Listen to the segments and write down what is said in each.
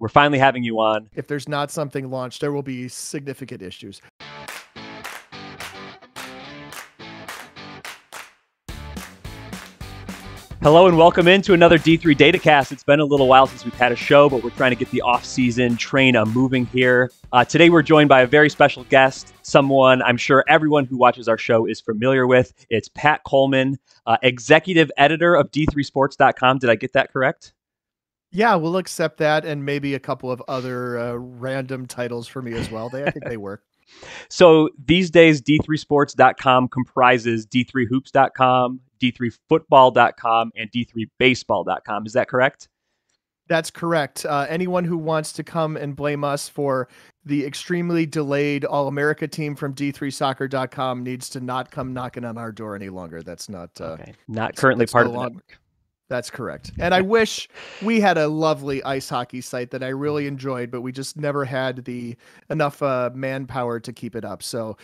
we're finally having you on. If there's not something launched, there will be significant issues. Hello and welcome into another D3 Datacast. It's been a little while since we've had a show, but we're trying to get the off-season train moving here. Today we're joined by a very special guest, someone I'm sure everyone who watches our show is familiar with. It's Pat Coleman, executive editor of D3sports.com. Did I get that correct? Yeah, we'll accept that, and maybe a couple of other random titles for me as well. I think they work. So these days, D3sports.com comprises D3hoops.com, D3football.com, and D3baseball.com. Is that correct? That's correct. Anyone who wants to come and blame us for the extremely delayed All-America team from D3soccer.com needs to not come knocking on our door any longer. That's not okay. Not currently part of the network. That's correct. And I wish we had a lovely ice hockey site that I really enjoyed, but we just never had enough manpower to keep it up. So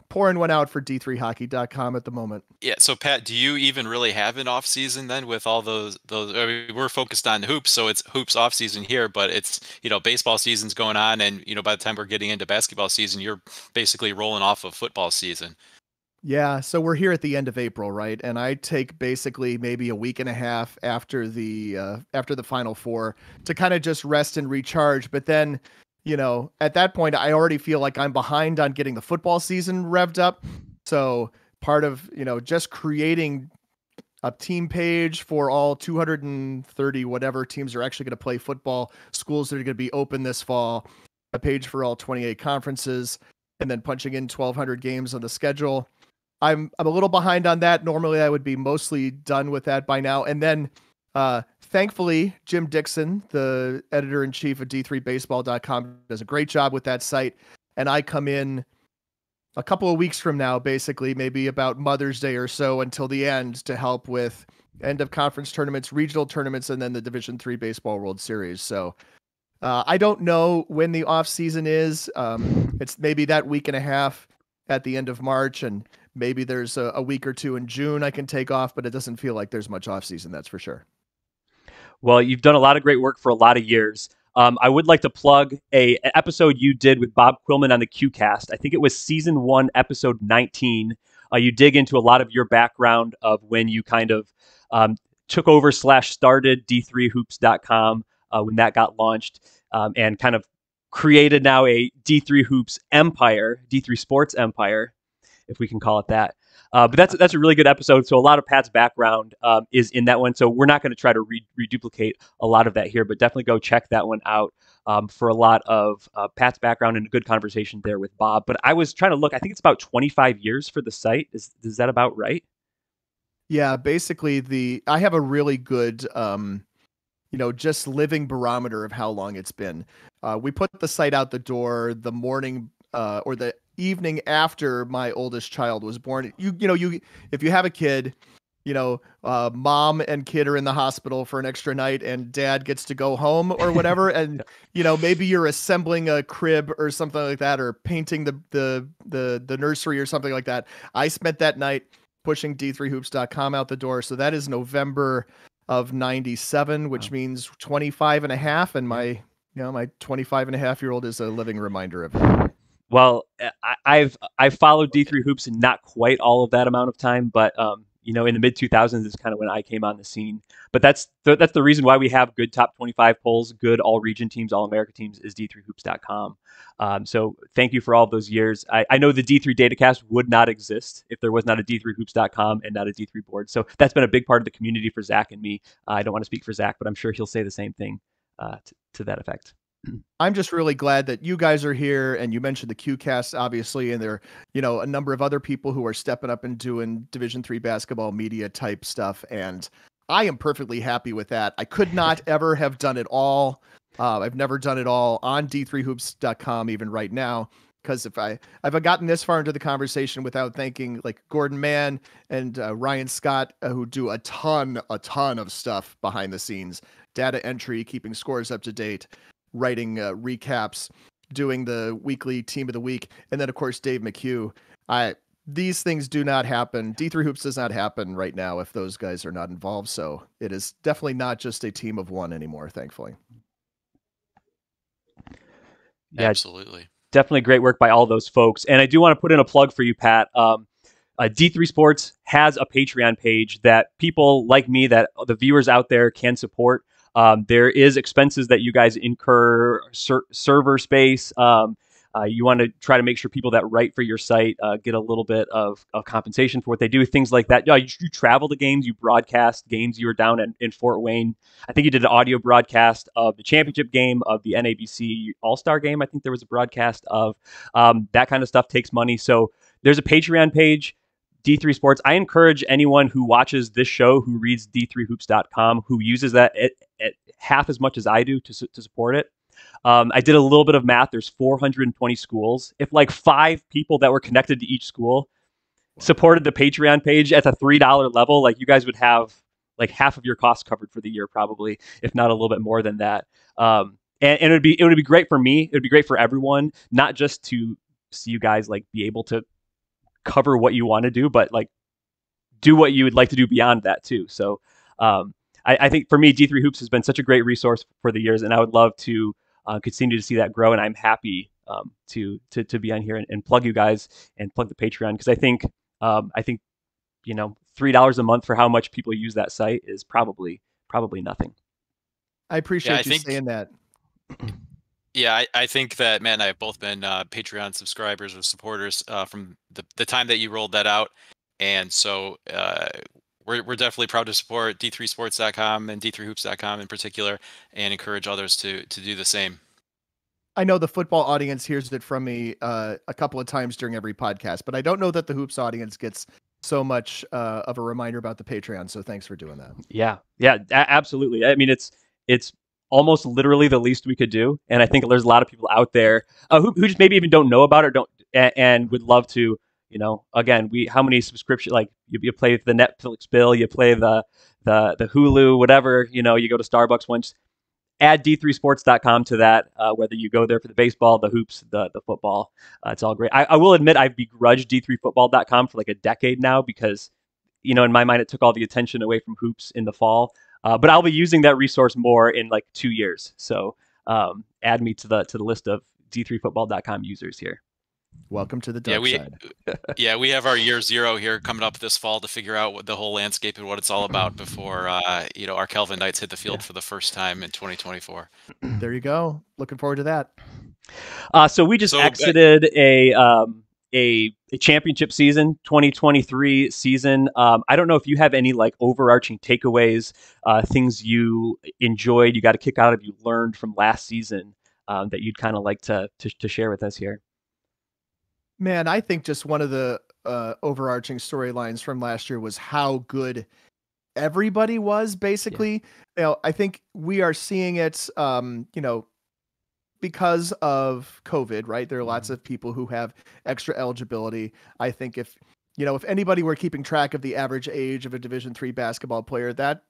pouring one out for D3hockey.com at the moment. Yeah. So Pat, do you even really have an off season then with all those, I mean, we're focused on hoops, so it's hoops off season here, but it's, baseball season's going on. And, by the time we're getting into basketball season, you're basically rolling off of football season. Yeah, so we're here at the end of April, right? And I take basically maybe a week and a half after the Final Four to kind of just rest and recharge. But then, at that point, I already feel like I'm behind on getting the football season revved up. So part of, just creating a team page for all 230 whatever teams are actually going to play football, schools that are going to be open this fall, a page for all 28 conferences, and then punching in 1,200 games on the schedule. I'm a little behind on that. Normally, I would be mostly done with that by now. And then, thankfully, Jim Dixon, the editor-in-chief of D3baseball.com, does a great job with that site. And I come in a couple of weeks from now, basically, maybe about Mother's Day or so until the end to help with end-of-conference tournaments, regional tournaments, and then the Division III Baseball World Series. So I don't know when the off-season is. It's maybe that week and a half at the end of March, and maybe there's a week or two in June I can take off, but it doesn't feel like there's much off season. That's for sure. Well, you've done a lot of great work for a lot of years. I would like to plug an episode you did with Bob Quillman on the QCast. I think it was season 1, episode 19. You dig into a lot of your background of when you kind of took over / started D3hoops.com when that got launched, and kind of created now a D3 Hoops empire, D3 Sports empire, if we can call it that. But that's a really good episode. So a lot of Pat's background is in that one. So we're not going to try to reduplicate a lot of that here, but definitely go check that one out for a lot of Pat's background and a good conversation there with Bob. But I was trying to look, I think it's about 25 years for the site. Is that about right? Yeah, basically I have a really good, just living barometer of how long it's been. We put the site out the door the morning or the evening after my oldest child was born. If you have a kid, mom and kid are in the hospital for an extra night and dad gets to go home or whatever. And, maybe you're assembling a crib or something like that, or painting the nursery or something like that. I spent that night pushing D3hoops.com out the door. So that is November of 97, which means 25 and a half. And my 25 and a half year old is a living reminder of it. Well, I've followed D3 Hoops in not quite all of that amount of time, but in the mid 2000s is kind of when I came on the scene. But that's the reason why we have good top 25 polls, good all region teams, all America teams is D3hoops.com. So thank you for all those years. I know the D3 Datacast would not exist if there was not a D3hoops.com and not a D3 board. So that's been a big part of the community for Zach and me. I don't want to speak for Zach, but I'm sure he'll say the same thing to that effect. I'm just really glad that you guys are here, and you mentioned the QCast, obviously, and there are, a number of other people who are stepping up and doing Division III basketball media type stuff, and I am perfectly happy with that. I could not ever have done it all. I've never done it all on D3hoops.com even right now, because if I've gotten this far into the conversation without thanking like Gordon Mann and Ryan Scott, who do a ton of stuff behind the scenes, data entry, keeping scores up to date, writing recaps, doing the weekly team of the week. And then of course, Dave McHugh. These things do not happen. D3 Hoops does not happen right now if those guys are not involved. So it is definitely not just a team of one anymore, thankfully. Yeah, Absolutely. definitely great work by all those folks. And I do want to put in a plug for you, Pat. D3 Sports has a Patreon page that people like me, that the viewers out there can support. There is expenses that you guys incur, server space. You want to try to make sure people that write for your site get a little bit of compensation for what they do, things like that. You travel to games, you broadcast games. You were down in Fort Wayne. I think you did an audio broadcast of the championship game, of the NABC All-Star game. I think there was a broadcast of that kind of stuff takes money. So there's a Patreon page, D3 Sports. I encourage anyone who watches this show, who reads D3Hoops.com, who uses that at half as much as I do to support it. I did a little bit of math. There's 420 schools. If like 5 people that were connected to each school supported the Patreon page at the $3 level, like you guys would have like half of your costs covered for the year, probably, if not a little bit more than that. And it would be great for me. It would be great for everyone, not just to see you guys like be able to cover what you want to do, but like do what you would like to do beyond that too. So I think for me, D3 Hoops has been such a great resource for the years, and I would love to continue to see that grow. And I'm happy to be on here and plug you guys and plug the Patreon, because I think $3 a month for how much people use that site is probably nothing. I appreciate you saying that. Yeah, I think that Matt and I have both been Patreon subscribers or supporters from the time that you rolled that out. And so we're definitely proud to support D3Sports.com and D3Hoops.com in particular, and encourage others to do the same. I know the football audience hears it from me a couple of times during every podcast, but I don't know that the Hoops audience gets so much of a reminder about the Patreon. So thanks for doing that. Yeah, absolutely. I mean, it's almost literally the least we could do. And I think there's a lot of people out there who just maybe even don't know about it, and would love to, again, how many subscription, like you play the Netflix bill, you play the Hulu, whatever, you go to Starbucks once, add D3Sports.com to that, whether you go there for the baseball, the hoops, the football, it's all great. I will admit I've begrudged D3Football.com for like a decade now, because, in my mind, it took all the attention away from hoops in the fall. But I'll be using that resource more in like 2 years. So add me to the list of D3Football.com users here. Welcome to the dark side. We have our year 0 here coming up this fall to figure out what the whole landscape and what it's all about before our Kelvin Knights hit the field for the first time in 2024. There you go. Looking forward to that. So we just exited a championship season, 2023 season. I don't know if you have any like overarching takeaways, things you enjoyed, you got a kick out of, you learned from last season, that you'd kind of like to share with us here. Man, I think just one of the overarching storylines from last year was how good everybody was, basically. Yeah. I think we are seeing it, because of COVID, right? There are lots of people who have extra eligibility. I think if anybody were keeping track of the average age of a Division III basketball player, that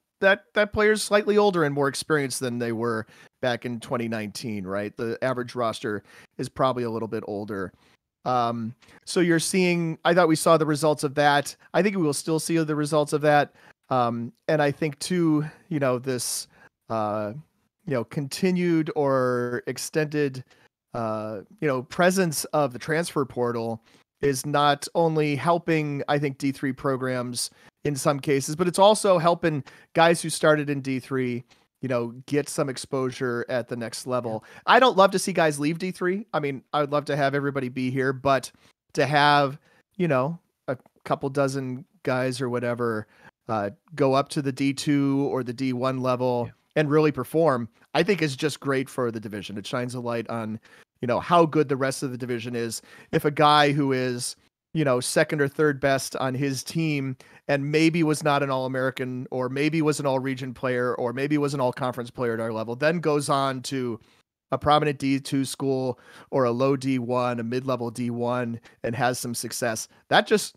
player is slightly older and more experienced than they were back in 2019, right? The average roster is probably a little bit older. So you're seeing, I thought we saw the results of that. I think we will still see the results of that. And I think too, this, continued or extended, presence of the transfer portal is not only helping, I think, D3 programs in some cases, but it's also helping guys who started in D3, get some exposure at the next level. I don't love to see guys leave D3. I mean, I would love to have everybody be here, but to have, a couple dozen guys or whatever, go up to the D2 or the D1 level and really perform, I think is just great for the division. It shines a light on, how good the rest of the division is. If a guy who is, second or third best on his team and maybe was not an All-American, or maybe was an All-Region player, or maybe was an All-Conference player at our level, then goes on to a prominent D2 school or a low D1, a mid-level D1, and has some success, that's just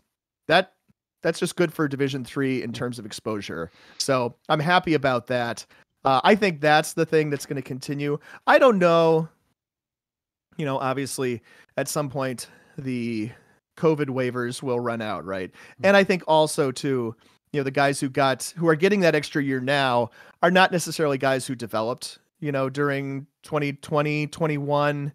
good for Division III in terms of exposure. So I'm happy about that. I think that's the thing that's going to continue. I don't know, obviously at some point the COVID waivers will run out, right? And I think also too, the guys who are getting that extra year now are not necessarily guys who developed, during 2020, 21,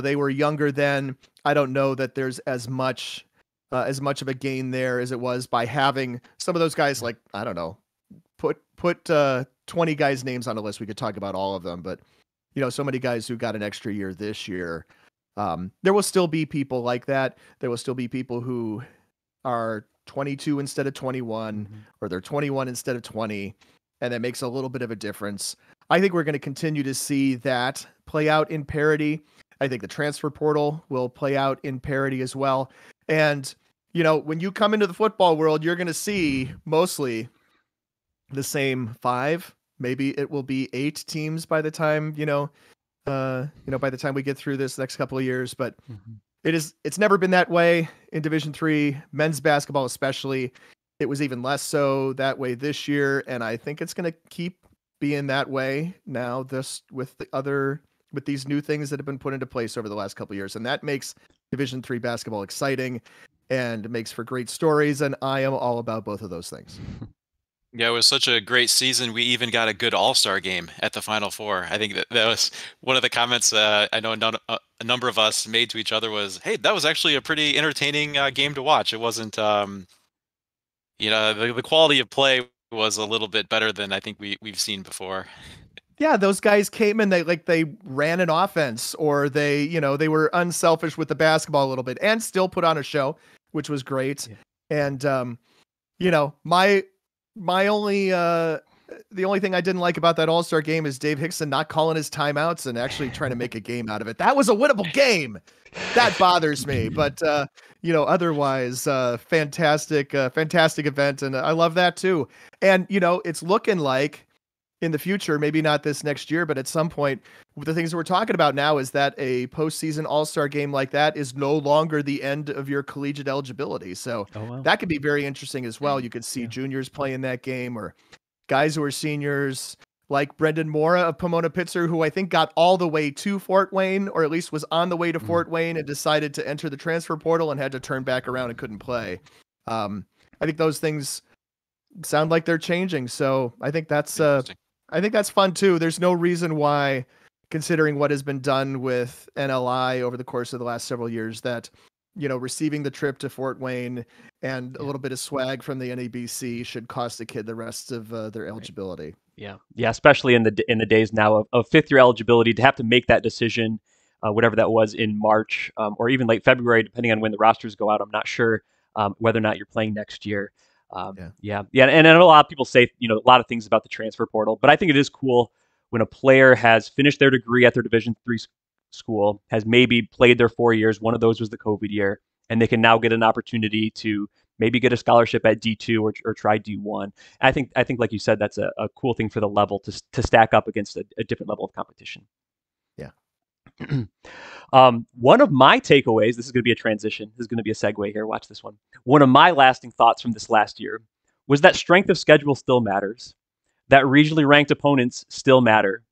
they were younger then. I don't know that there's as much of a gain there as it was by having some of those guys, like, I don't know, put 20 guys' names on a list. We could talk about all of them, but so many guys who got an extra year this year. There will still be people like that. There will still be people who are 22 instead of 21, or they're 21 instead of 20, and that makes a little bit of a difference. I think we're going to continue to see that play out in parity. I think the transfer portal will play out in parity as well. And, when you come into the football world, you're going to see mostly the same 5. Maybe it will be 8 teams by the time, by the time we get through this next couple of years. But it's never been that way in Division III, men's basketball especially. It was even less so that way this year, and I think it's going to keep being that way now. With these new things that have been put into place over the last couple of years, and that makes Division III basketball exciting and makes for great stories. And I am all about both of those things. Yeah, it was such a great season. We even got a good All-Star game at the Final Four. I think that was one of the comments I know a number of us made to each other was, "Hey, that was actually a pretty entertaining game to watch." It wasn't, the quality of play was a little bit better than I think we've seen before. Yeah, those guys came and they ran an offense, or they were unselfish with the basketball a little bit and still put on a show, which was great. Yeah. And my only the only thing I didn't like about that All-Star game is Dave Hickson not calling his timeouts and actually trying to make a game out of it. That was a winnable game. That bothers me, but otherwise, fantastic event, and I love that too. And it's looking like in the future, maybe not this next year, but at some point, the things that we're talking about now is that a postseason All-Star game like that is no longer the end of your collegiate eligibility. So that could be very interesting as well. You could see juniors play in that game, or guys who are seniors, like Brendan Mora of Pomona Pitzer, who I think got all the way to Fort Wayne, or at least was on the way to Fort Wayne and decided to enter the transfer portal and had to turn back around and couldn't play. I think those things sound like they're changing. So I think that's fun too. There's no reason why, considering what has been done with NLI over the course of the last several years, that receiving the trip to Fort Wayne and a little bit of swag from the NABC should cost a kid the rest of their eligibility. Yeah, especially in the days now of fifth-year eligibility, to have to make that decision, whatever that was in March or even late February, depending on when the rosters go out. I'm not sure whether or not you're playing next year. And I know a lot of people say a lot of things about the transfer portal, but I think it is cool when a player has finished their degree at their Division III school, has maybe played their 4 years. One of those was the COVID year, and they can now get an opportunity to maybe get a scholarship at D2 or try D1. I think, like you said, that's a cool thing for the level to stack up against a different level of competition. Yeah. One of my takeaways, this is going to be a transition. This is going to be a segue here. Watch this one. One of my lasting thoughts from this last year was that strength of schedule still matters, that regionally ranked opponents still matter.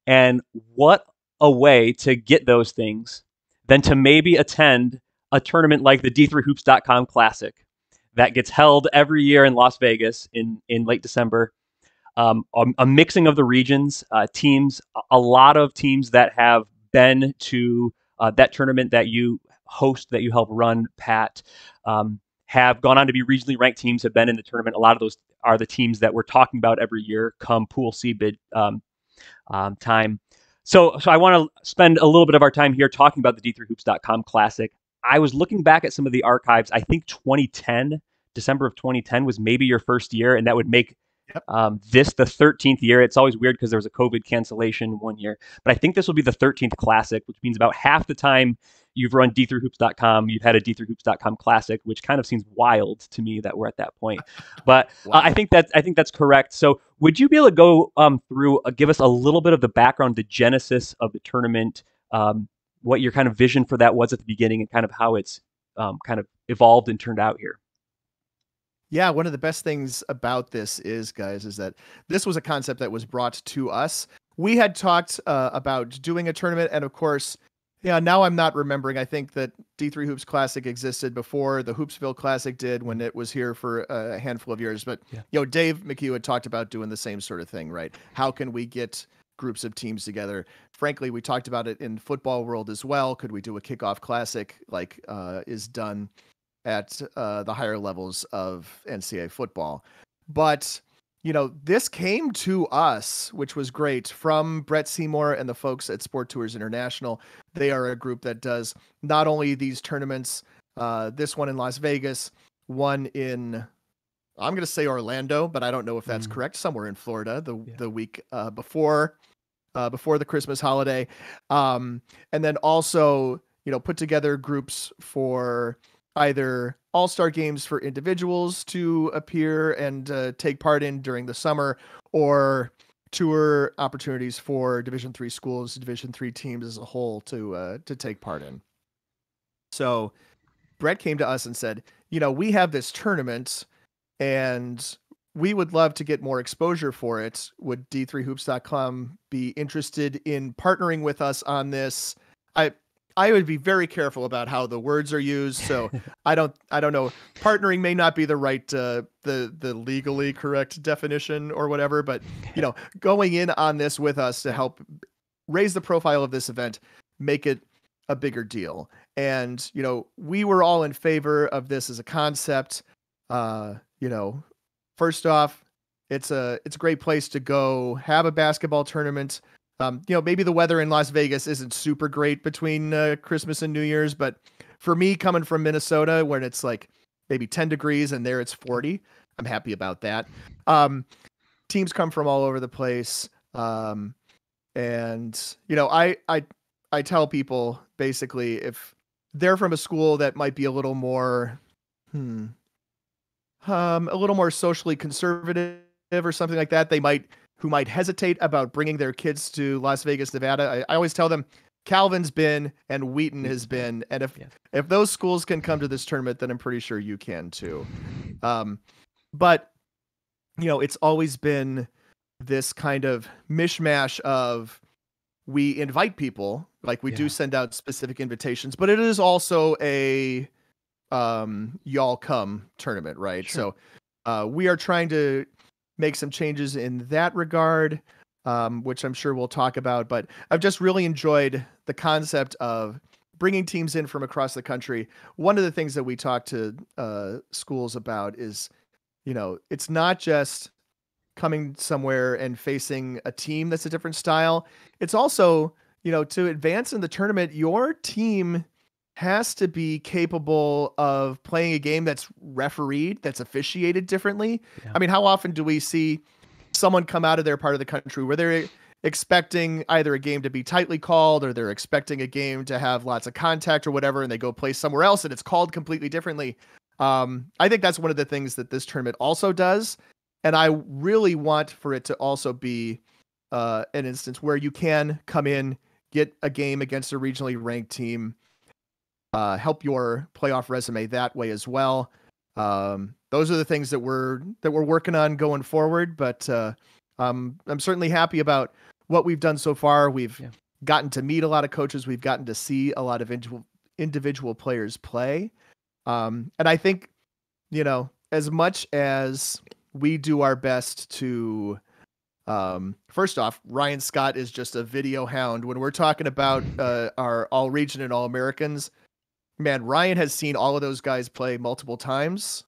And what a way to get those things than to maybe attend a tournament like the D3Hoops.com Classic that gets held every year in Las Vegas in late December. A mixing of the regions, teams, a lot of teams that have been to that tournament that you host, that you help run, Pat, have gone on to be regionally ranked teams, have been in the tournament. A lot of those are the teams that we're talking about every year come pool C bid time. So I want to spend a little bit of our time here talking about the D3Hoops.com Classic. I was looking back at some of the archives. I think December of 2010 was maybe your first year, and that would make this the 13th year. It's always weird because there was a COVID cancellation one year, but I think this will be the 13th Classic, which means about half the time you've run D3Hoops.com, you've had a D3Hoops.com Classic, which kind of seems wild to me that we're at that point. But wow. I think that's correct. So would you be able to go through, give us a little bit of the background, the genesis of the tournament, what your kind of vision for that was at the beginning, and kind of how it's kind of evolved and turned out here? Yeah, one of the best things about this is that this was a concept that was brought to us. We had talked about doing a tournament, and of course, now I'm not remembering. I think that D3 Hoops Classic existed before the Hoopsville Classic did, when it was here for a handful of years. But Dave McHugh had talked about doing the same sort of thing, right? How can we get groups of teams together. Frankly, we talked about it in football world as well. Could we do a kickoff classic like is done at the higher levels of NCAA football? But, this came to us, which was great, from Brett Seymour and the folks at Sport Tours International. They are a group that does not only these tournaments, this one in Las Vegas, one in, I'm going to say Orlando, but I don't know if that's correct, somewhere in Florida, the week before the Christmas holiday. And then also, put together groups for either all-star games for individuals to appear and take part in during the summer, or tour opportunities for Division III schools, Division III teams as a whole to take part in. So Brett came to us and said, we have this tournament and we would love to get more exposure for it. Would D3hoops.com be interested in partnering with us on this? I would be very careful about how the words are used. So I don't know. Partnering may not be the right, the legally correct definition or whatever, but going in on this with us to help raise the profile of this event, make it a bigger deal. And, we were all in favor of this as a concept. First off, it's a great place to go have a basketball tournament. Maybe the weather in Las Vegas isn't super great between Christmas and New Year's, but for me, coming from Minnesota, when it's like maybe 10 degrees and there it's 40, I'm happy about that. Teams come from all over the place. And, I tell people basically, if they're from a school that might be a little more, socially conservative or something like that, who might hesitate about bringing their kids to Las Vegas, Nevada. I always tell them Calvin's been and Wheaton has been. And if those schools can come to this tournament, then I'm pretty sure you can too. But it's always been this kind of mishmash of, we invite people, like we do send out specific invitations, but it is also a y'all come tournament, right? Sure. So we are trying to make some changes in that regard, which I'm sure we'll talk about. But I've just really enjoyed the concept of bringing teams in from across the country. One of the things that we talk to schools about is, it's not just coming somewhere and facing a team that's a different style. It's also, to advance in the tournament, your team has to be capable of playing a game that's refereed, that's officiated differently. Yeah. I mean, how often do we see someone come out of their part of the country where they're expecting either a game to be tightly called, or they're expecting a game to have lots of contact or whatever, and they go play somewhere else and it's called completely differently? I think that's one of the things that this tournament also does. And I really want for it to also be an instance where you can come in, get a game against a regionally ranked team, help your playoff resume that way as well. Those are the things that we're working on going forward. But I'm certainly happy about what we've done so far. We've gotten to meet a lot of coaches. We've gotten to see a lot of individual players play. And I think, as much as we do our best to, first off, Ryan Scott is just a video hound. When we're talking about our all region and all Americans, man, Ryan has seen all of those guys play multiple times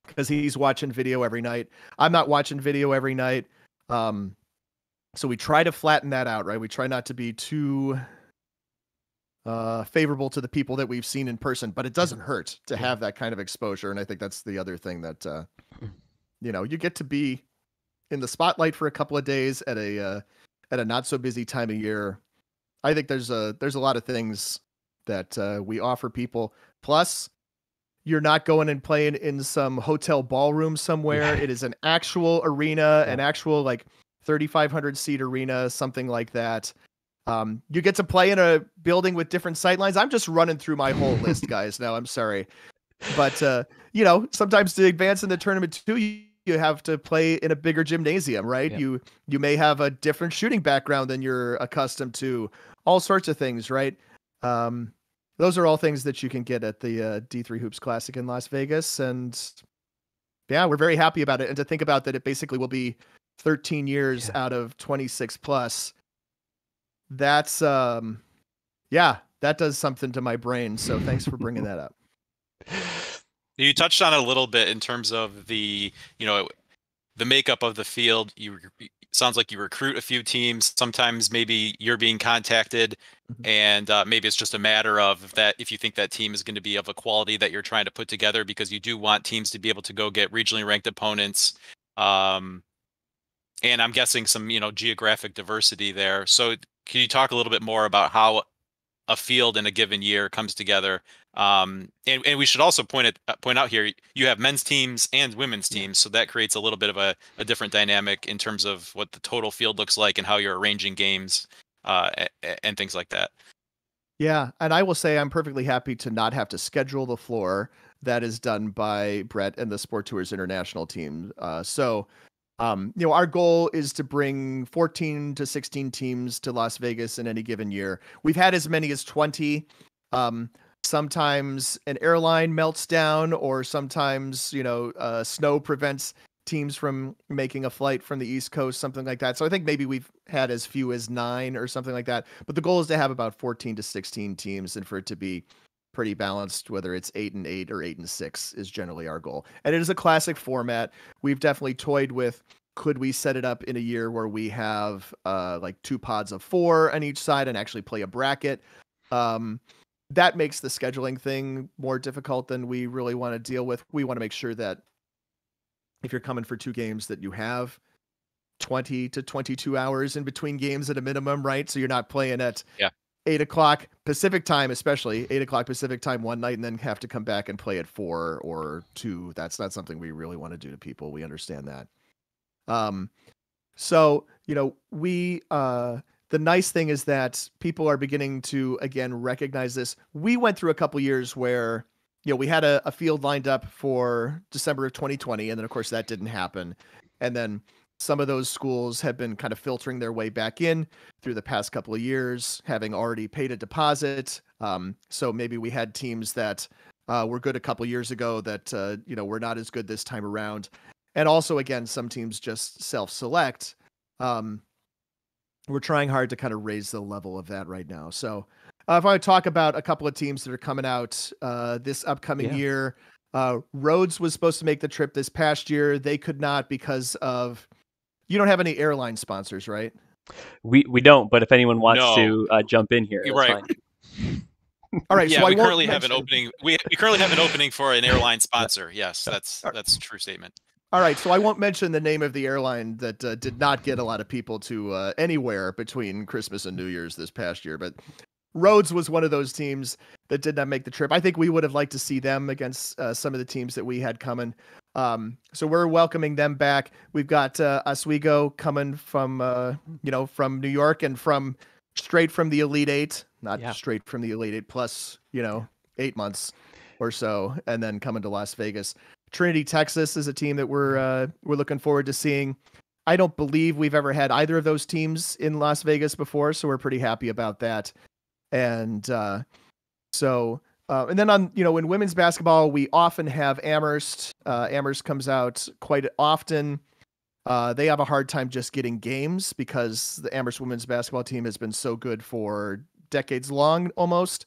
because he's watching video every night. I'm not watching video every night. So we try to flatten that out, right? We try not to be too favorable to the people that we've seen in person, but it doesn't hurt to have that kind of exposure. And I think that's the other thing that, you get to be in the spotlight for a couple of days at a not so busy time of year. I think there's a lot of things that we offer people. Plus, you're not going and playing in some hotel ballroom somewhere. Yeah. It is an actual arena, an actual 3,500 seat arena, something like that. You get to play in a building with different sightlines. I'm just running through my whole list, guys. Now, I'm sorry. But, sometimes to advance in the tournament too, you have to play in a bigger gymnasium, right? Yep. You may have a different shooting background than you're accustomed to, all sorts of things, right? Those are all things that you can get at the D3 Hoops Classic in Las Vegas. And yeah, we're very happy about it. And to think about that, it basically will be 13 years out of 26 plus. That's that does something to my brain. So thanks for bringing that up. You touched on it a little bit in terms of the makeup of the field. Sounds like you recruit a few teams. Sometimes maybe you're being contacted, and maybe it's just a matter of that if you think that team is going to be of a quality that you're trying to put together, because you do want teams to be able to go get regionally ranked opponents. And I'm guessing some geographic diversity there. So can you talk a little bit more about how a field in a given year comes together? And we should also point out here, you have men's teams and women's teams, so that creates a little bit of a different dynamic in terms of what the total field looks like and how you're arranging games and things like that. Yeah, and I will say I'm perfectly happy to not have to schedule the floor. That is done by Brett and the Sport Tours International team. Our goal is to bring 14 to 16 teams to Las Vegas in any given year. We've had as many as 20. Sometimes an airline melts down, or sometimes, snow prevents teams from making a flight from the East Coast, something like that. So I think maybe we've had as few as 9 or something like that. But the goal is to have about 14 to 16 teams, and for it to be pretty balanced, whether it's 8-8 or 8-6 is generally our goal. And it is a classic format. We've definitely toyed with, could we set it up in a year where we have like 2 pods of 4 on each side and actually play a bracket? That makes the scheduling thing more difficult than we really want to deal with. We want to make sure that if you're coming for 2 games, that you have 20 to 22 hours in between games at a minimum, right? So you're not playing at 8 o'clock Pacific time, especially 8 o'clock Pacific time one night, and then have to come back and play at 4 or 2. That's not something we really want to do to people. We understand that. The nice thing is that people are beginning to, again, recognize this. We went through a couple years where, we had a field lined up for December of 2020, and then of course that didn't happen. And then some of those schools have been kind of filtering their way back in through the past couple of years, having already paid a deposit. So maybe we had teams that were good a couple years ago that, were not as good this time around. And also, again, some teams just self-select. We're trying hard to kind of raise the level of that right now. So if I talk about a couple of teams that are coming out this upcoming year, Rhodes was supposed to make the trip this past year. They could not because of, you don't have any airline sponsors, right? We don't, but if anyone wants to jump in here, that's right. Fine. All right. Yeah, so we currently have an opening. We currently have an opening for an airline sponsor. Yes, that's a true statement. All right, so I won't mention the name of the airline that did not get a lot of people to anywhere between Christmas and New Year's this past year, but Rhodes was one of those teams that did not make the trip. I think we would have liked to see them against some of the teams that we had coming. So we're welcoming them back. We've got Oswego coming from New York and straight from the Elite Eight, not straight from the Elite Eight plus, 8 months or so, and then coming to Las Vegas. Trinity, Texas is a team that we're looking forward to seeing. I don't believe we've ever had either of those teams in Las Vegas before, so we're pretty happy about that. And and then on, in women's basketball, we often have Amherst. Amherst comes out quite often. They have a hard time just getting games because the Amherst women's basketball team has been so good for decades long, almost,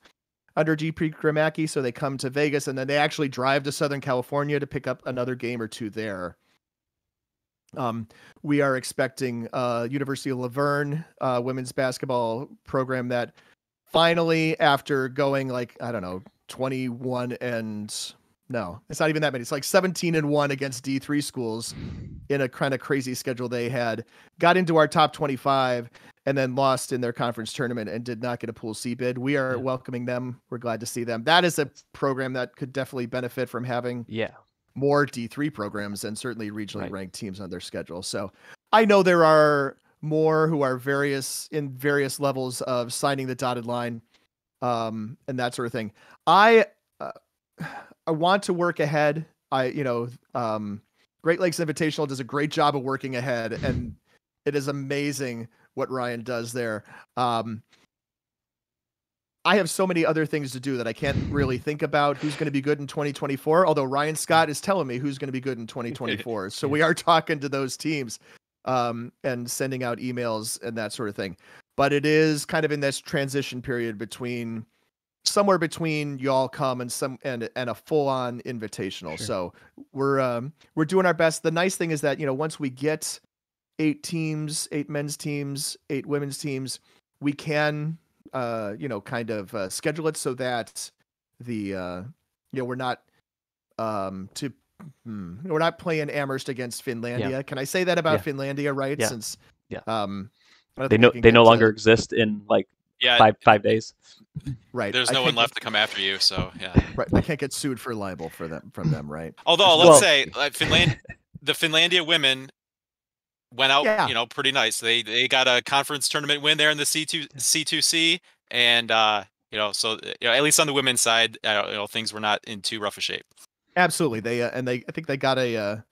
under GP Gramacki. So they come to Vegas and then they actually drive to Southern California to pick up another game or 2 there. We are expecting University of Laverne women's basketball program that finally, after going 21 and no, it's not even that many. It's like 17-1 against D3 schools in a kind of crazy schedule they had, got into our top 25 and then lost in their conference tournament and did not get a Pool C bid. We are welcoming them. We're glad to see them. That is a program that could definitely benefit from having more D3 programs and certainly regionally ranked teams on their schedule. So I know there are more who are in various levels of signing the dotted line and that sort of thing. I want to work ahead. Great Lakes Invitational does a great job of working ahead, and it is amazing what Ryan does there. I have so many other things to do that I can't really think about who's going to be good in 2024, although Ryan Scott is telling me who's going to be good in 2024. So we are talking to those teams. and sending out emails and that sort of thing. But it is kind of in this transition period between somewhere between y'all come and a full on invitational. Sure. So we're doing our best. The nice thing is that, once we get 8 teams, 8 men's teams, 8 women's teams, we can kind of schedule it so that we're not we're not playing Amherst against Finlandia. Yeah. Can I say that about Finlandia, right? Yeah. Since Yeah. they no longer exist in like 5 days. Right. There's no one left to come after you, so yeah. Right. I can't get sued for libel from them, right? Although let's say the Finlandia women went out, pretty nice. They got a conference tournament win there in the C2C, and so at least on the women's side, things were not in too rough a shape. Absolutely. I think they got a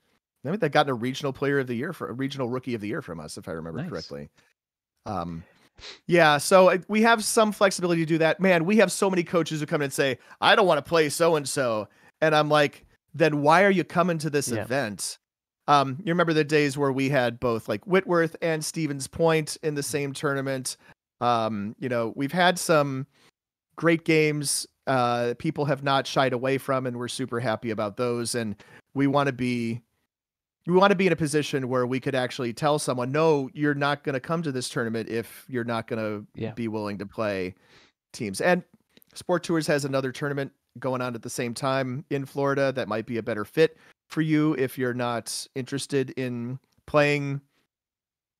regional player of the year a regional rookie of the year from us, if I remember correctly. So we have some flexibility to do that. Man, we have so many coaches who come in and say, I don't want to play so-and-so. And I'm like, then why are you coming to this event? You remember the days where we had both like Whitworth and Stevens Point in the same tournament. We've had some great games. People have not shied away from, and we're super happy about those. And we want to be in a position where we could actually tell someone, no, you're not going to come to this tournament if you're not going to be willing to play teams. And Sport Tours has another tournament going on at the same time in Florida that might be a better fit for you if you're not interested in playing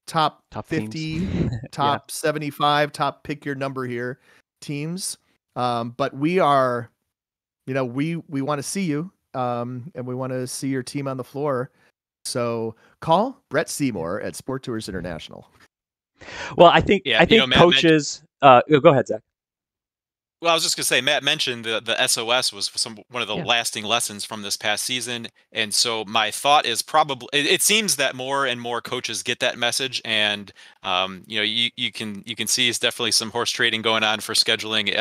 top 50, top 75, top pick your number here teams. But we are, we want to see you, and we want to see your team on the floor. So call Brett Seymour at Sport Tours International. Well, I think coaches. Go ahead, Zach. Well, I was just gonna say, Matt mentioned the SOS was one of the lasting lessons from this past season, and so my thought is probably it seems that more and more coaches get that message, and you can see it's definitely some horse trading going on for scheduling,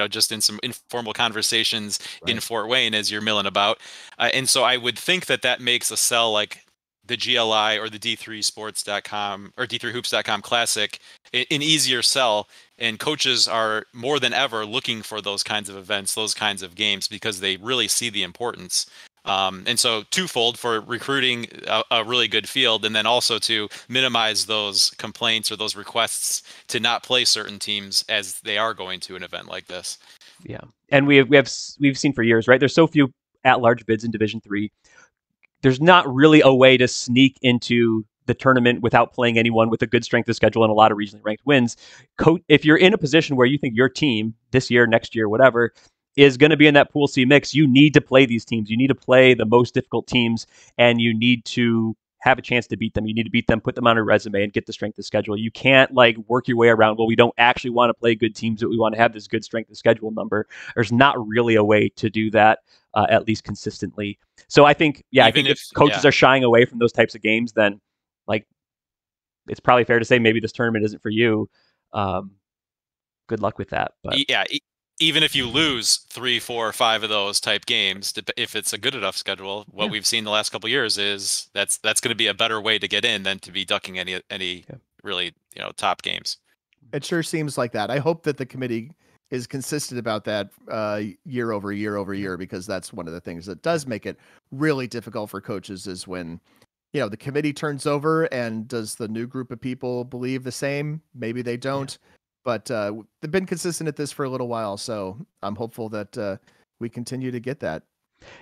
just in some informal conversations in Fort Wayne as you're milling about, and so I would think that makes a sell like the GLI or the D3sports.com or D3hoops.com Classic an easier sell. And coaches are more than ever looking for those kinds of events, those kinds of games, because they really see the importance. And so twofold for recruiting a really good field, and then also to minimize those complaints or those requests to not play certain teams as they are going to an event like this. Yeah. And we've seen for years, right? There's so few at-large bids in Division III. There's not really a way to sneak into the tournament without playing anyone with a good strength of schedule and a lot of regionally ranked wins. If you're in a position where you think your team this year, next year, whatever, is going to be in that Pool C mix, you need to play these teams. You need to play the most difficult teams, and you need to have a chance to beat them. You need to beat them, put them on a resume, and get the strength of schedule. You can't work your way around, well, we don't actually want to play good teams, but we want to have this good strength of schedule number. There's not really a way to do that, at least consistently. So I think, if coaches are shying away from those types of games, then it's probably fair to say maybe this tournament isn't for you. Good luck with that. But even if you lose 3, 4, or 5 of those type games, if it's a good enough schedule, what we've seen the last couple of years is that's going to be a better way to get in than to be ducking any really top games. It sure seems like that. I hope that the committee is consistent about that year over year over year, because that's one of the things that does make it really difficult for coaches is when the committee turns over, and does the new group of people believe the same? Maybe they don't, but they've been consistent at this for a little while. So I'm hopeful that we continue to get that.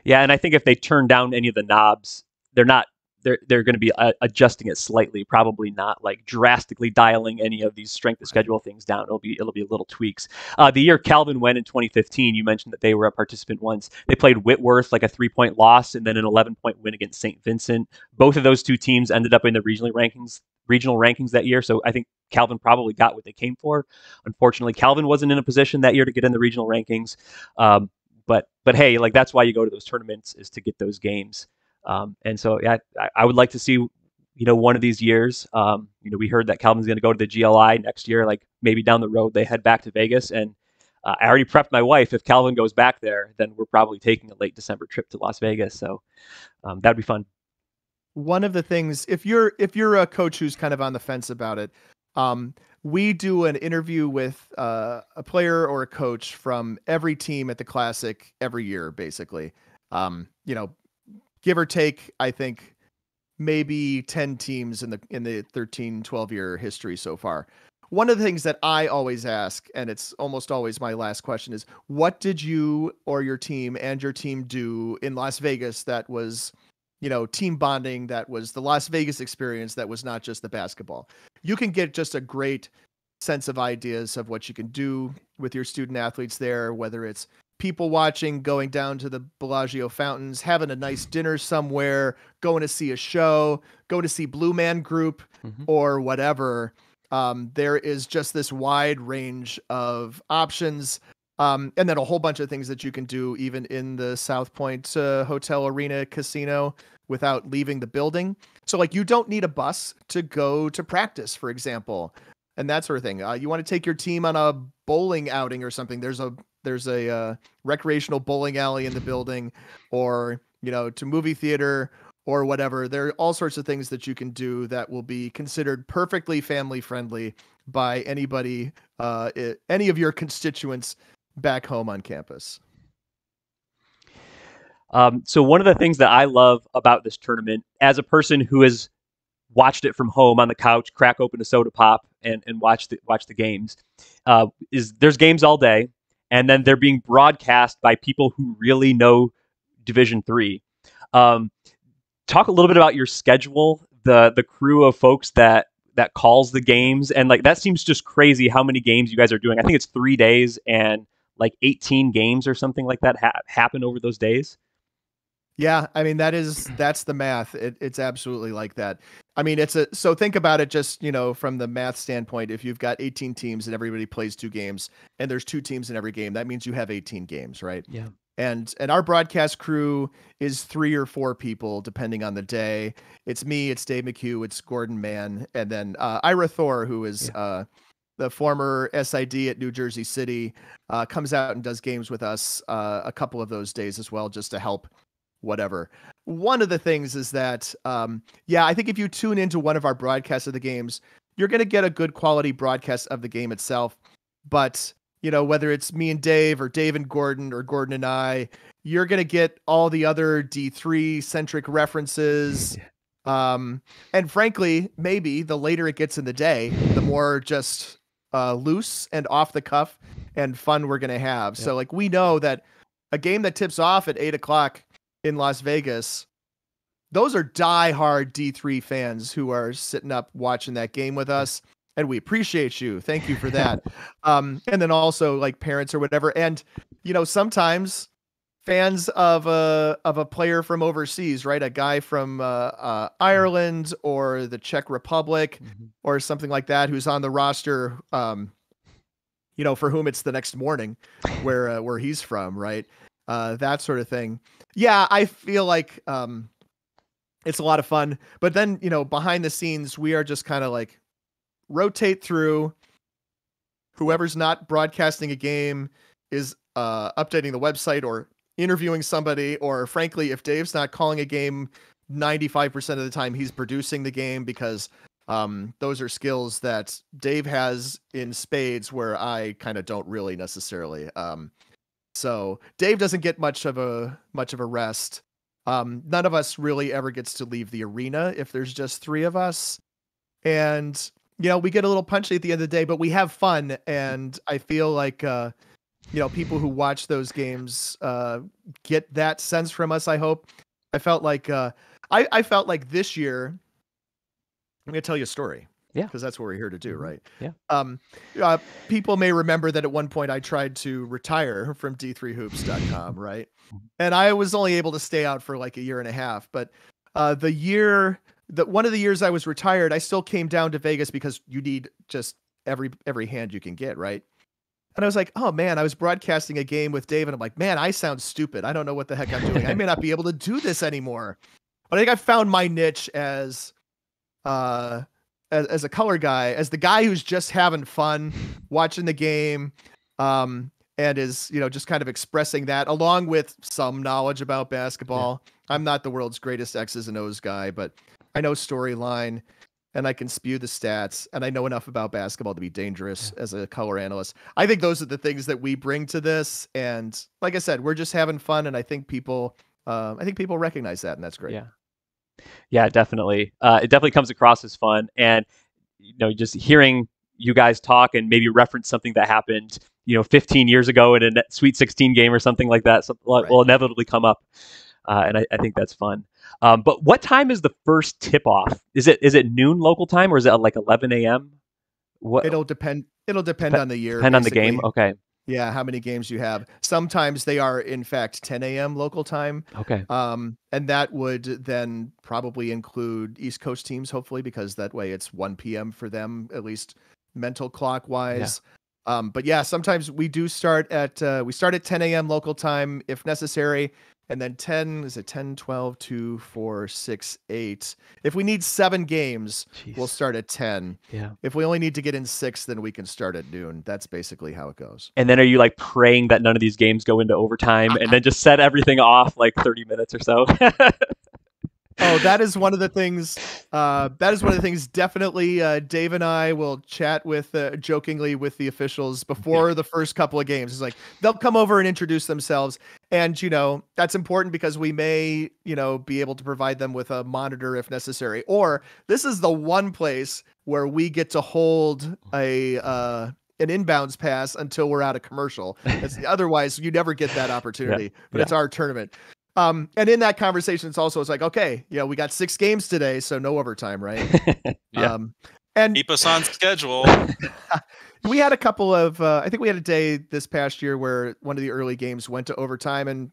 Yeah. And I think if they turn down any of the knobs, they're going to be adjusting it slightly, probably not drastically dialing any of these strength of schedule things down. It'll be little tweaks. The year Calvin went in 2015, you mentioned that they were a participant once. They played Whitworth, a 3-point loss, and then an 11-point win against St. Vincent. Both of those two teams ended up in the regional rankings that year. So I think Calvin probably got what they came for. Unfortunately, Calvin wasn't in a position that year to get in the regional rankings. But hey, that's why you go to those tournaments, is to get those games. And so, I would like to see, one of these years, we heard that Calvin's going to go to the GLI next year, maybe down the road, they head back to Vegas. And I already prepped my wife. If Calvin goes back there, then we're probably taking a late December trip to Las Vegas. So that'd be fun. one of the things, if you're a coach who's kind of on the fence about it, we do an interview with a player or a coach from every team at the Classic every year, basically. You know, give or take, I think maybe 10 teams in the 13, 12-year history so far. One of the things that I always ask, and it's almost always my last question, is what did you or your team do in Las Vegas that was, you know, team bonding, that was the Las Vegas experience, that was not just the basketball? You can get just a great sense of ideas of what you can do with your student athletes there, whether it's people watching, going down to the Bellagio fountains, having a nice dinner somewhere, going to see a show, going to see Blue Man Group, or whatever. There is just this wide range of options. And then a whole bunch of things that you can do even in the South Point Hotel Arena Casino without leaving the building. So like, you don't need a bus to go to practice, for example, and that sort of thing. You want to take your team on a bowling outing or something. There's a recreational bowling alley in the building, or, you know, to movie theater or whatever. There are all sorts of things that you can do that will be considered perfectly family friendly by anybody, any of your constituents back home on campus. So one of the things that I love about this tournament, as a person who has watched it from home on the couch, crack open a soda pop, and watch the games, is there's games all day, and then they're being broadcast by people who really know Division III. Talk a little bit about your schedule, the crew of folks that calls the games, and like, that seems just crazy how many games you guys are doing. I think it's 3 days and like 18 games or something like that happen over those days. Yeah, I mean, that's the math. It's absolutely like that. I mean, so think about it just, you know, from the math standpoint. If you've got 18 teams and everybody plays 2 games, and there's 2 teams in every game, that means you have 18 games, right? Yeah. And our broadcast crew is 3 or 4 people, depending on the day. It's me, it's Dave McHugh, it's Gordon Mann, and then Ira Thor, who is the former SID at New Jersey City, comes out and does games with us a couple of those days as well, just to help whatever. One of the things is that, I think if you tune into one of our broadcasts of the games, you're going to get a good quality broadcast of the game itself. But, you know, whether it's me and Dave, or Dave and Gordon, or Gordon and I, you're going to get all the other D3 centric references. And frankly, maybe the later it gets in the day, the more just loose and off the cuff and fun we're going to have. So like, we know that a game that tips off at 8:00 in Las Vegas, those are diehard D3 fans who are sitting up watching that game with us, and we appreciate you. Thank you for that. And then also like parents or whatever. And, you know, sometimes fans of a player from overseas, right? A guy from Ireland or the Czech Republic or something like that, who's on the roster, you know, for whom it's the next morning where he's from, right? That sort of thing. Yeah, I feel like it's a lot of fun. But then, you know, behind the scenes, we are just kind of like rotate through. Whoever's not broadcasting a game is updating the website or interviewing somebody, or frankly, if Dave's not calling a game 95% of the time, he's producing the game, because those are skills that Dave has in spades where I kind of don't really necessarily. So Dave doesn't get much of a rest. None of us really ever gets to leave the arena if there's just 3 of us. And, you know, we get a little punchy at the end of the day, but we have fun. And I feel like, you know, people who watch those games get that sense from us, I hope. I felt like I felt like this year, I'm going to tell you a story. Yeah. Because that's what we're here to do, right? Yeah. People may remember that at one point I tried to retire from D3hoops.com, right? And I was only able to stay out for like a year and a half. But one of the years I was retired, I still came down to Vegas because you need just every hand you can get, right? And I was like, oh man, I was broadcasting a game with Dave, and I'm like, man, I sound stupid. I don't know what the heck I'm doing. I may not be able to do this anymore. But I think I found my niche as a color guy, as the guy who's just having fun watching the game, and is, just kind of expressing that along with some knowledge about basketball. Yeah. I'm not the world's greatest X's and O's guy, but I know storyline and I can spew the stats and I know enough about basketball to be dangerous as a color analyst. I think those are the things that we bring to this. And like I said, we're just having fun. And I think people recognize that, and that's great. Yeah, definitely. It definitely comes across as fun. And, just hearing you guys talk and maybe reference something that happened, 15 years ago in a Sweet 16 game or something like that, will inevitably come up. And I think that's fun. But what time is the first tip off? Is it noon local time, or is it like 11 a.m.? It'll depend on the year. Depend on the game. Okay. Yeah, how many games you have. Sometimes they are, in fact, 10 a.m. local time. Okay. And that would then probably include East Coast teams, hopefully, because that way it's 1 p.m. for them, at least mental clock wise. Yeah. But yeah, sometimes we do start at 10 a.m. local time if necessary. And then 10, 12, 2, 4, 6, 8. If we need 7 games, we'll start at 10. Yeah. If we only need to get in 6, then we can start at noon. That's basically how it goes. And then are you like praying that none of these games go into overtime and then just set everything off like 30 minutes or so? Oh, that is one of the things. Definitely, Dave and I will chat with jokingly with the officials before the first couple of games. It's like they'll come over and introduce themselves, and that's important because we may be able to provide them with a monitor if necessary. Or this is the one place where we get to hold an inbounds pass until we're out of commercial. Otherwise, you never get that opportunity. But it's our tournament. And in that conversation, it's like, okay, we got 6 games today, so no overtime, right? And keep us on schedule. We had a couple of, I think we had a day this past year where one of the early games went to overtime, and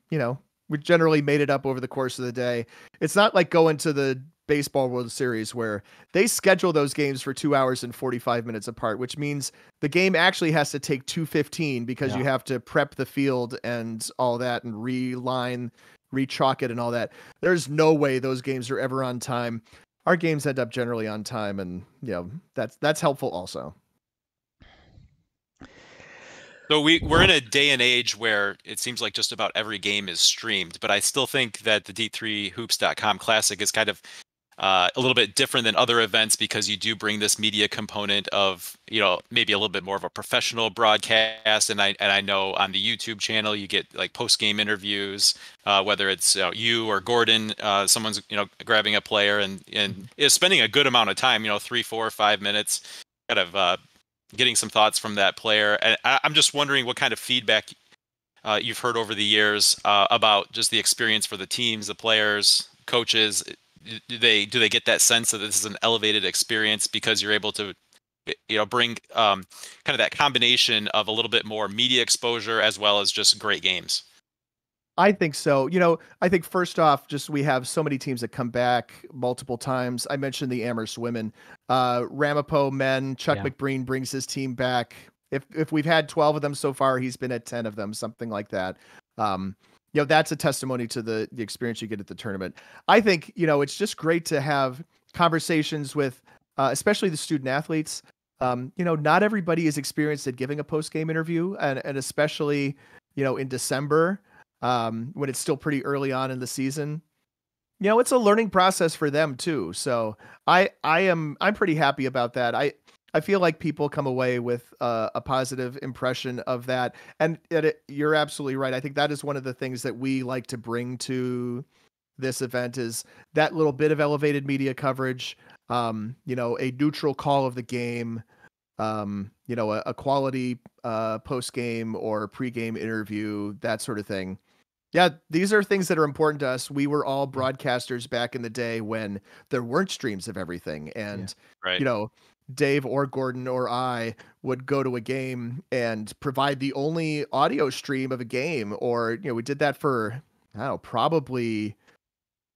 we generally made it up over the course of the day. It's not like going to the Baseball World Series where they schedule those games for 2 hours and 45 minutes apart, which means the game actually has to take 2:15 because you have to prep the field and all that and re-chalk it and all that. There's no way those games are ever on time. Our games end up generally on time, and that's helpful also. So we're in a day and age where it seems like just about every game is streamed, but I still think that the D3Hoops.com Classic is kind of a little bit different than other events because you do bring this media component of, maybe a little bit more of a professional broadcast. And I know on the YouTube channel, you get like post-game interviews, whether it's you or Gordon, someone's, grabbing a player and is spending a good amount of time, 3, 4, 5 minutes kind of getting some thoughts from that player. And I'm just wondering what kind of feedback you've heard over the years about just the experience for the teams, the players, coaches. Do they get that sense that this is an elevated experience because you're able to, bring kind of that combination of a little bit more media exposure as well as just great games? I think so. I think first off, just we have so many teams that come back multiple times. I mentioned the Amherst women, Ramapo men. Chuck McBreen brings his team back. If we've had 12 of them so far, he's been at 10 of them, something like that. That's a testimony to the experience you get at the tournament. I think, it's just great to have conversations with, especially the student athletes. Not everybody is experienced at giving a post-game interview, and especially, in December, when it's still pretty early on in the season. It's a learning process for them too. So I'm pretty happy about that. I feel like people come away with a positive impression of that. And you're absolutely right. I think that is one of the things that we like to bring to this event is that little bit of elevated media coverage, a neutral call of the game, a quality post-game or pre-game interview, that sort of thing. Yeah, these are things that are important to us. We were all broadcasters back in the day when there weren't streams of everything. And, Dave or Gordon or I would go to a game and provide the only audio stream of a game. Or, we did that for, probably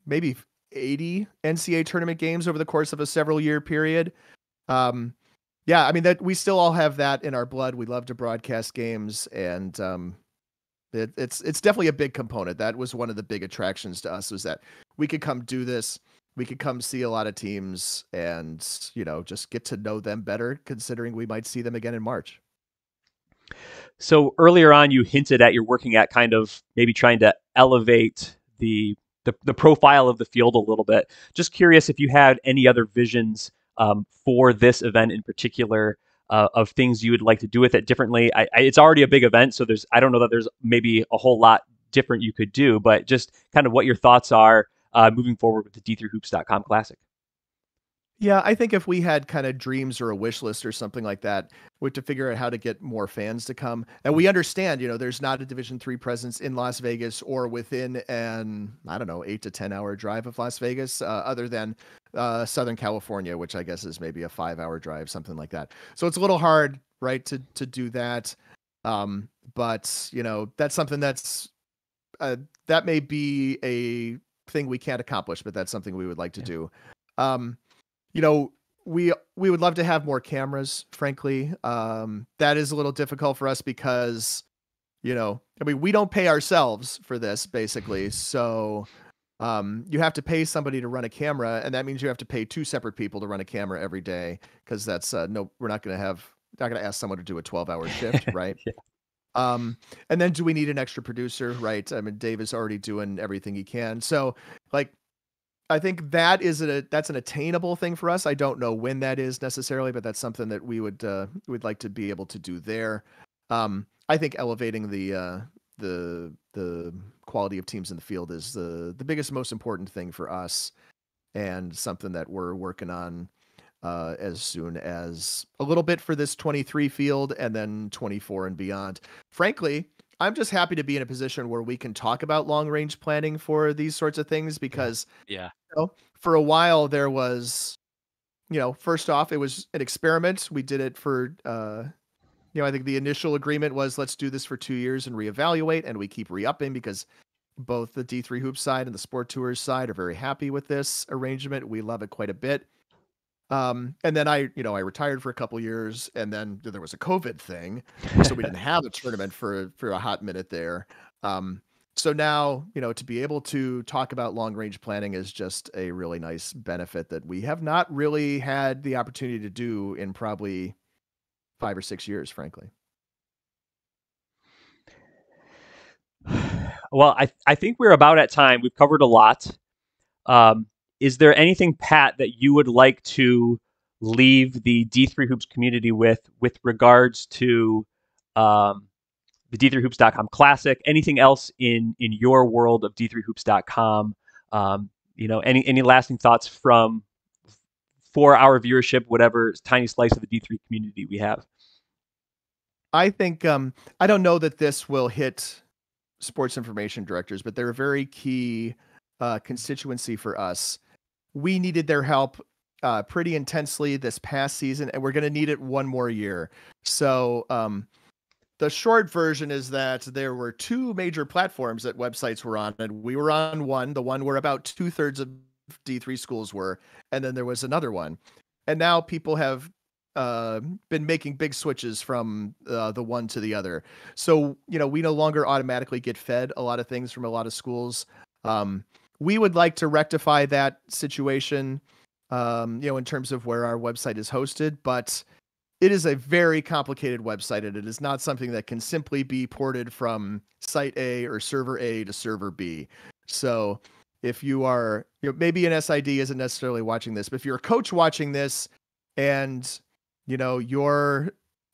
maybe 80 NCAA tournament games over the course of a several year period. That we still all have that in our blood. We love to broadcast games, and it's definitely a big component. That was one of the big attractions to us, was that we could come do this. We could come see a lot of teams and, just get to know them better, considering we might see them again in March. So earlier on, you hinted at you're working at kind of maybe trying to elevate the profile of the field a little bit. Just curious if you had any other visions for this event in particular, of things you would like to do with it differently. It's already a big event, so I don't know that there's maybe a whole lot different you could do, but just kind of what your thoughts are moving forward with the D3Hoops.com Classic. Yeah, I think if we had kind of dreams or a wish list or something like that, we have to figure out how to get more fans to come. And we understand, there's not a Division III presence in Las Vegas or within an, I don't know, 8 to 10 hour drive of Las Vegas, other than Southern California, which I guess is maybe a 5 hour drive, something like that. So it's a little hard, right, to do that. But that's something that may be a thing we can't accomplish, but that's something we would like to do. We would love to have more cameras, frankly. That is a little difficult for us because, we don't pay ourselves for this basically. So, you have to pay somebody to run a camera, and that means you have to pay 2 separate people to run a camera every day. Cause that's, no, we're not going to ask someone to do a 12-hour shift. Right. Yeah. And then do we need an extra producer? Right. I mean, Dave is already doing everything he can. So like, I think that's an attainable thing for us. I don't know when that is necessarily, but that's something that we'd like to be able to do there. I think elevating the quality of teams in the field is the biggest, most important thing for us, and something that we're working on as soon as a little bit for this 23 field and then 24 and beyond. Frankly, I'm just happy to be in a position where we can talk about long range planning for these sorts of things, because Yeah. For a while there was, first off, it was an experiment. We did it for, I think the initial agreement was, let's do this for 2 years and reevaluate. And we keep re-upping because both the D3 Hoops side and the Sport Tours side are very happy with this arrangement. We love it quite a bit. And then I retired for a couple years, and then there was a COVID thing. So we didn't have a tournament for a hot minute there. So now, to be able to talk about long range planning is just a really nice benefit that we have not really had the opportunity to do in probably 5 or 6 years, frankly. Well, I think we're about at time. We've covered a lot. Is there anything, Pat, that you would like to leave the D3 Hoops community with regards to the D3Hoops.com Classic? Anything else in your world of D3Hoops.com? Any lasting thoughts for our viewership, whatever tiny slice of the D3 community we have? I think I don't know that this will hit sports information directors, but they're a very key constituency for us. We needed their help pretty intensely this past season, and we're going to need it one more year. So the short version is that there were 2 major platforms that websites were on, and we were on one, the one where about 2/3 of D3 schools were, and then there was another one. And now people have been making big switches from the one to the other. So, we no longer automatically get fed a lot of things from a lot of schools. We would like to rectify that situation, in terms of where our website is hosted, but it is a very complicated website, and it is not something that can simply be ported from site A or server A to server B. So if you are, maybe an SID isn't necessarily watching this, but if you're a coach watching this and, your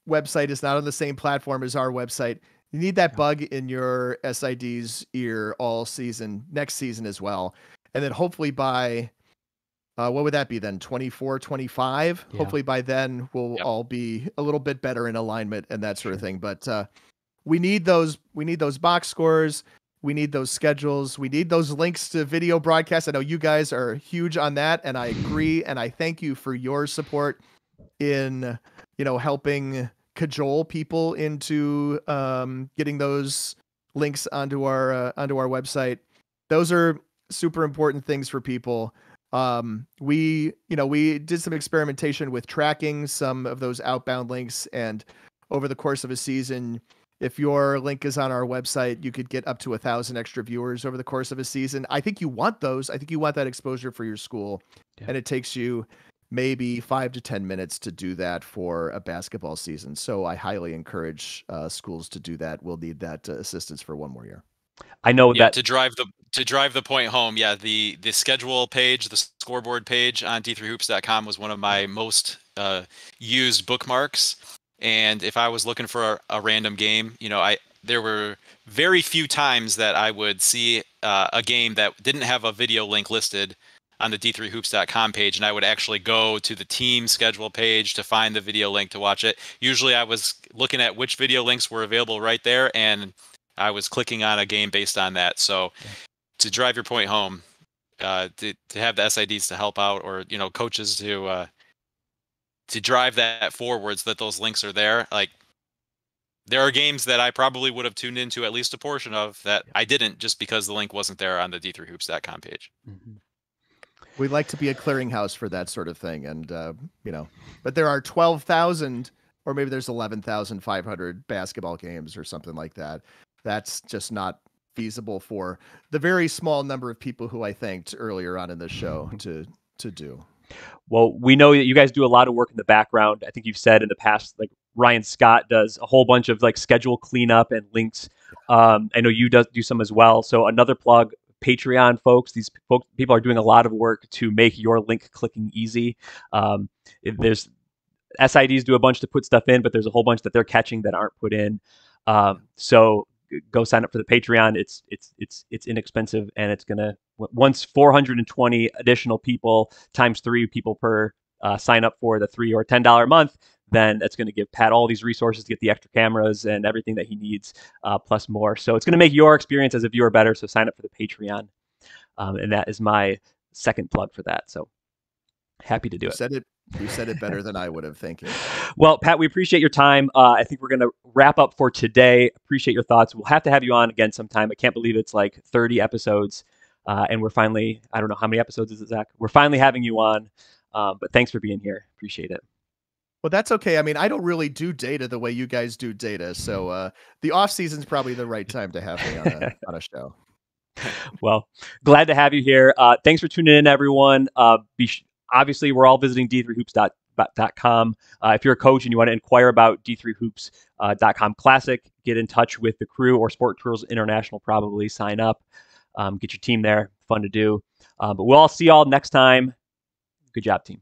website is not on the same platform as our website, you need that bug in your SID's ear all season, next season as well. And then hopefully by, what would that be then? 24, 25. Yeah. Hopefully by then we'll all be a little bit better in alignment and that sort of thing. But we need those box scores. We need those schedules. We need those links to video broadcasts. I know you guys are huge on that, and I agree. And I thank you for your support in, helping cajole people into getting those links onto our website. Those are super important things for people. We did some experimentation with tracking some of those outbound links, and over the course of a season, if your link is on our website, you could get up to 1,000 extra viewers over the course of a season. I think you want those. I think you want that exposure for your school. Yeah. And it takes you maybe 5 to 10 minutes to do that for a basketball season. So I highly encourage schools to do that. We'll need that assistance for one more year. I know Yeah, that to drive the point home, yeah, the schedule page, the scoreboard page on d3hoops.com was one of my most used bookmarks. And if I was looking for a random game, there were very few times that I would see a game that didn't have a video link listed on the d3hoops.com page, and I would actually go to the team schedule page to find the video link to watch it. Usually I was looking at which video links were available right there, and I was clicking on a game based on that. So to drive your point home, to have the SIDs to help out, or coaches to drive that forwards, that those links are there. Like, there are games that I probably would have tuned into at least a portion of that I didn't, just because the link wasn't there on the d3hoops.com page. Mhm. We'd like to be a clearinghouse for that sort of thing. And, but there are 12,000, or maybe there's 11,500 basketball games or something like that. That's just not feasible for the very small number of people who I thanked earlier on in the show to do. Well, we know that you guys do a lot of work in the background. I think you've said in the past, like Ryan Scott does a whole bunch of like schedule cleanup and links. I know you do some as well. So another plug, Patreon folks. These people are doing a lot of work to make your link clicking easy. There's SIDs do a bunch to put stuff in, but there's a whole bunch that they're catching that aren't put in. So go sign up for the Patreon. It's inexpensive, and it's gonna, once 420 additional people times 3 people per sign up for the $3 or $10 a month, then that's going to give Pat all these resources to get the extra cameras and everything that he needs, plus more. So it's going to make your experience as a viewer better. So sign up for the Patreon, and that is my second plug for that. So happy to do it. You said it better than I would have. Thank you. Well, Pat, we appreciate your time. I think we're going to wrap up for today. Appreciate your thoughts. We'll have to have you on again sometime. I can't believe it's like 30 episodes, and we're finally, I don't know how many episodes is it, Zach? We're finally having you on, but thanks for being here. Appreciate it. Well, that's okay. I mean, I don't really do data the way you guys do data, so the off season's probably the right time to have me on a show. Well, glad to have you here. Thanks for tuning in, everyone. Obviously, we're all visiting d3hoops.com. If you're a coach and you want to inquire about d3hoops.com Classic, get in touch with the crew, or Sport Tools International, probably sign up. Get your team there. Fun to do. But we'll all see y'all next time. Good job, team.